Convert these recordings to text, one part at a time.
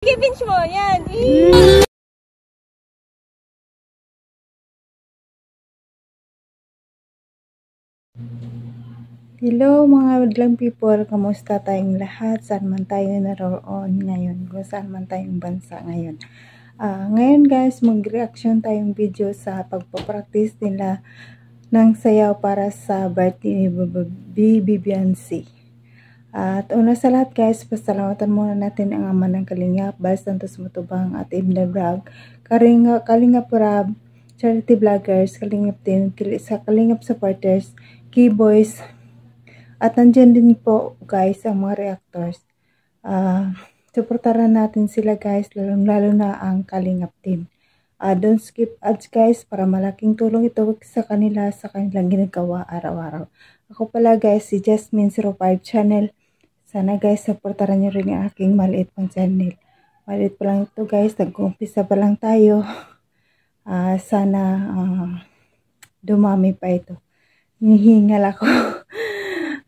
I-pinch mo, yan. Hello mga madlang people, kamusta tayong lahat? Saan man tayo naroon ngayon? Kung saan man tayong bansa ngayon. Ngayon guys, mag-reaction tayong video sa pagpapractice nila ng sayaw para sa birthday ni Beyonce. At una sa lahat guys, pasalamatan muna natin ang ama ng Kalingap, Bal Santos Matubang at Ibn Vlog, Kalingap Rab, Charity Vloggers, Kalingap Team, sa Kalingap Supporters, Keyboys, at nandyan din po guys ang mga reactors. Supportaran natin sila guys, lalo na ang Kalingap Team. Don't skip ads guys para malaking tulong ito sa kanila sa kanilang ginagawa araw-araw. Ako pala guys si Jasmine05 channel. Sana guys supportaran nyo rin ang aking maliit pang channel. Maliit pa lang ito guys, nag-uumpisa pa lang tayo. Sana dumami pa ito. Hinihingal ako.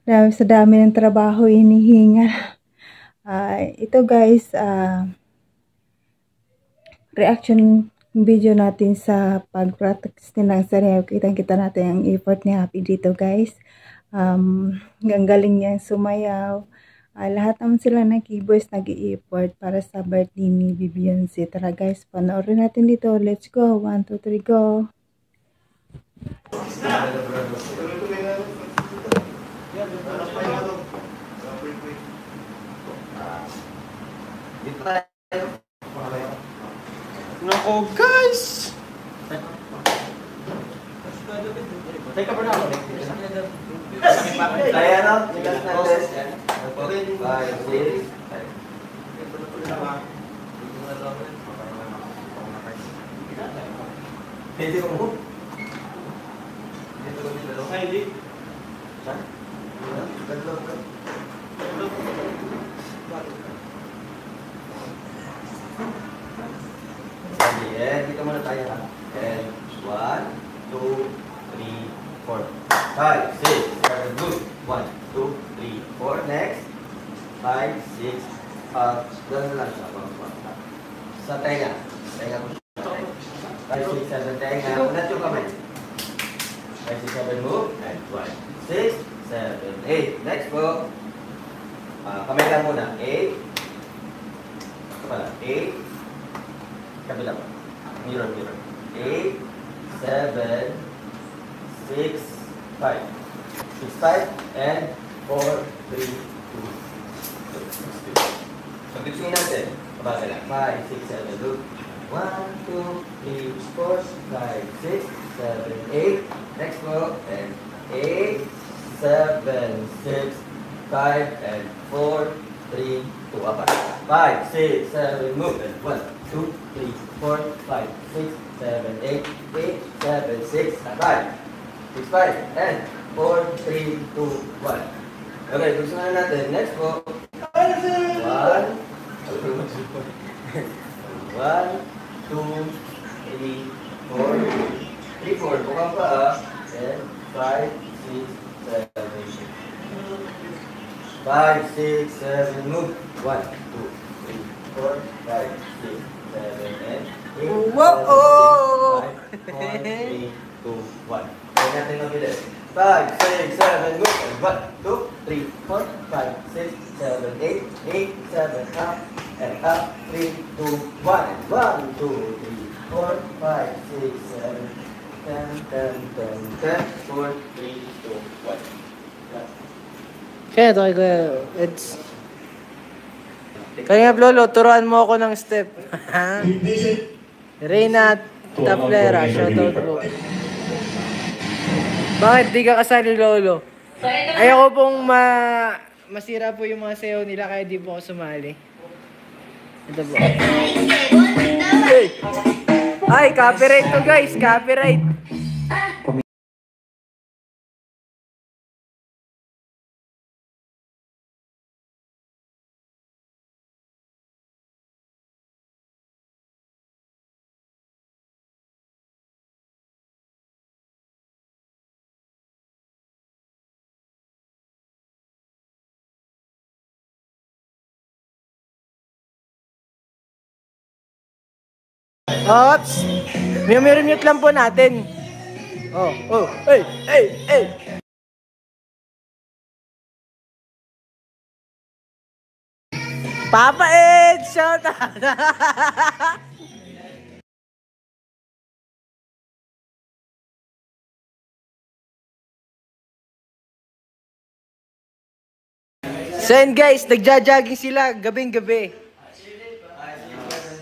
Sa dami ng trabaho, hinihingal. Ito guys, reaction video natin sa pag-practice ng sayaw. Kitang-kita natin ang effort ni Happy dito guys. Ang galing niya sumayaw. Lahat naman sila ng keyboards nag-i-effort para sa birthday ni Beyonce. Tara guys, panoorin natin dito. Let's go. 1, 2, 3, go. Nako guys! Teka pa na ako. Kaya na, nilas na test. 5, 6, 7. Pwede ko. Hindi. Saan? Dito muna tayo ha. And 1, 2, 3, 4, 5, 6, 7, good. 1, 2, 3, 4. Next. 5, 6. Doon lang siya. Sa tenga. Tenga ko siya. 5, 6, 7, tenga. Unat yung kamay. 5, 6, 7, move. And 1, 6, 7, 8. Next po. Kamay lang muna. 8. Ito pala. 8. Kabila pa. Mirror. 8, 7, 6, 5. 6, 5, and 4, 3, 2. So, tipsingin natin. Kabasa lang. 5, 6, 7, look. 1, 2, 3, 4, 5, 6, 7, 8. Next po. And 8, 7, 6, 5, and 4, 3, 2. Apa? 5, 6, 7, move. And 1, 2, 3, 4, 5, 6, 7, 8, 8, 7, 6, 5. 6, 5, and 4, 3, 2, 1. Okay, gusto na natin. Next po. 1, 2, 3, 4. 3, 4. Bukang pa and 5, 6, 7, 5, 6, 7, move. 1, 2, 3, 4, 5, 6, 7, and 8, 7, 6, 5, 4, 3, 2, 1. Kaya natin mabilis. 5, 6, 7, move. 1, 2, 3, 4, 5, 6, 7, 8, 8, 7, up, and up, 3, 2, 1. 1, 2, 3, 4, 5, 6, 7, 10, 10, 10, 10, 4, 3, 2, 1. Kaya ito it's... Kaya Lolo, turuan mo ako ng step. Reyna Taplera, shoutout po. Bakit di ka kasali Lolo? Ayoko pong masira po yung mga sayaw nila kaya di po ako sumali. Ito po. Ay, copyright to guys, copyright. Ops! Mute lang po natin. Hey, hey, hey! Papa Ed! Shout out! So yun guys, nagja-jogging sila gabing-gabi.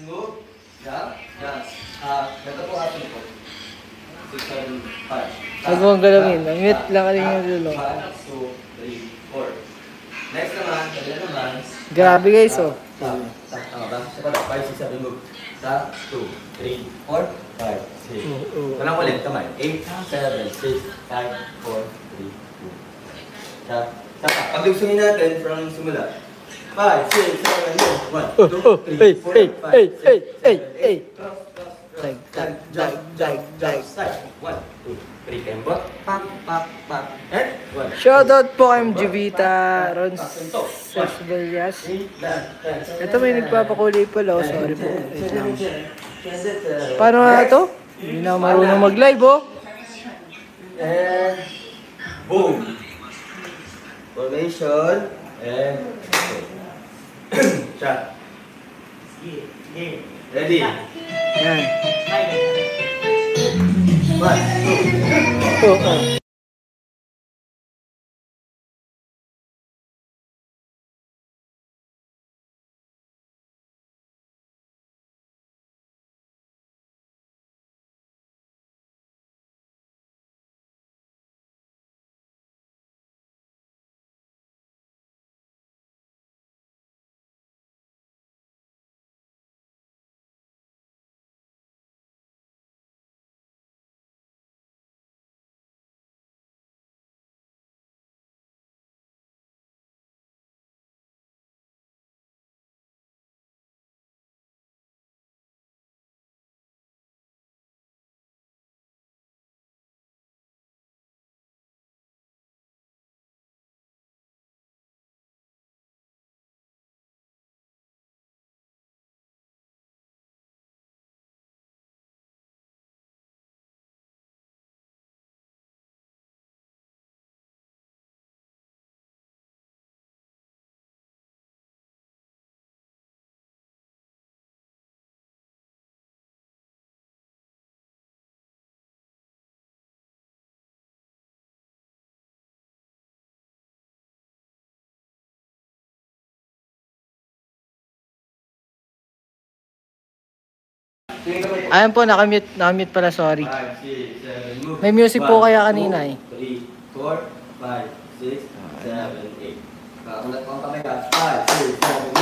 Move. Jump. Jump. Ganito po atin po. 6, 7, 5. Huwag mong galawin. Mute lang ka rin yung dulo. 1, 2, 3, 4. Next naman, kabila naman. Grabe guys, oh. Tama ba? Siya pa daw. 5, 6, 7, move. 2, 3, 4, 5, 6. Walang ulit, kamay. 8, 7, 6, 5, 4, 3, 2. Saka, pagdugsungin natin from simula. 5, 6, 7, move. 1, 2, 3, 4, 5, 6, 7, 8. 1, 2, 3, tempo. Pop, pop, pop. And 1. Shoutout po kay Juvita Ron Sesbelias. Ito may nagpapakulay pala. Oh, sorry po. Wait lang. Paano nga ito? Hindi na marunong mag-live, oh. And boom. Formation. And shot. Ready? Yan. 1, 2. Oh. Ayan po, nakamute pala, sorry. 5, 6, 7, move. May music po kaya kanina eh. 3, 4, 5, 6, 7, 8. Kakulat ko ang kamay ka. 5, 6, 7, move.